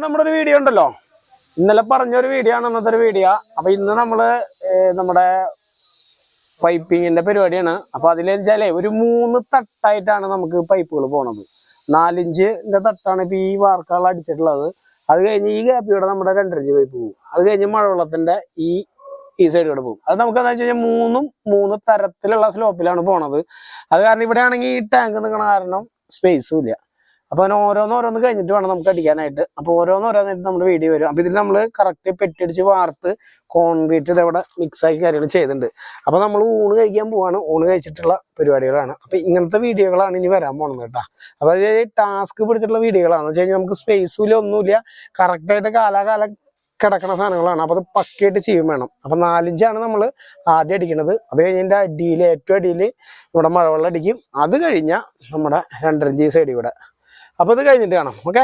നമ്മുടെ ഒരു വീഡിയോ ഉണ്ടല്ലോ, ഇന്നലെ പറഞ്ഞൊരു വീഡിയോ ആണ് ഇന്നത്തെ ഒരു വീഡിയോ. അപ്പൊ ഇന്ന് നമ്മള് നമ്മുടെ പൈപ്പിങ്ങിന്റെ പരിപാടിയാണ്. അപ്പൊ അതിലെച്ചാലേ ഒരു 3 തട്ടായിട്ടാണ് നമുക്ക് പൈപ്പുകൾ പോണത്. 4 ഇഞ്ചിന്റെ തട്ടാണ് ഇപ്പൊ ഈ വാർക്കകൾ അടിച്ചിട്ടുള്ളത്. അത് കഴിഞ്ഞ് ഈ ഗ്യാപ്പിലൂടെ നമ്മുടെ 2.5 ഇഞ്ച് പൈപ്പ് പോകും. അത് കഴിഞ്ഞ് മഴവെള്ളത്തിന്റെ ഈ സൈഡ് കൂടെ പോകും. അത് നമുക്ക് എന്താ വെച്ച് കഴിഞ്ഞാൽ 3 തരത്തിലുള്ള സ്ലോപ്പിലാണ് പോണത്. അത് കാരണം ഇവിടെ ആണെങ്കിൽ ഈ ടാങ്ക് നിൽക്കണ കാരണം സ്പേസും ഇല്ല. അപ്പൊ ഓരോന്ന് കഴിഞ്ഞിട്ട് വേണം നമുക്ക് അടിക്കാനായിട്ട്. അപ്പൊ ഓരോന്നായിട്ട് നമ്മുടെ വീഡിയോ വരും. അപ്പൊ ഇതിൽ നമ്മൾ കറക്റ്റ് പെറ്റടിച്ച് വാർത്ത് കോൺക്രീറ്റ് ഇതവിടെ മിക്സ് ആക്കി കാര്യങ്ങൾ ചെയ്തിട്ടുണ്ട്. അപ്പൊ നമ്മൾ ഊണ് കഴിക്കാൻ പോവാണ്. ഊണ് കഴിച്ചിട്ടുള്ള പരിപാടികളാണ്. അപ്പൊ ഇങ്ങനത്തെ വീഡിയോകളാണ് ഇനി വരാൻ പോണത് കേട്ടോ. അപ്പൊ അത് ടാസ്ക് പിടിച്ചിട്ടുള്ള വീഡിയോകളാണ് വെച്ച് കഴിഞ്ഞാൽ നമുക്ക് സ്പേസും ഇല്ല, ഒന്നുമില്ല. കറക്റ്റായിട്ട് കാലാകാലം കിടക്കുന്ന സാധനങ്ങളാണ്. അപ്പൊ അത് പക്കയായിട്ട് ചെയ്യും വേണം. അപ്പൊ 4 ഇഞ്ചാണ് നമ്മൾ ആദ്യം അടിക്കുന്നത്. അത് കഴിഞ്ഞതിന്റെ അടിയിൽ ഏറ്റവും അടിയിൽ നമ്മുടെ മഴവെള്ളം അടിക്കും. അത് കഴിഞ്ഞാൽ നമ്മുടെ 2.5 ഇഞ്ച് സൈഡിൽ കൂടെ. അപ്പൊ ഇത് കഴിഞ്ഞിട്ട് കാണാം. ഓക്കെ.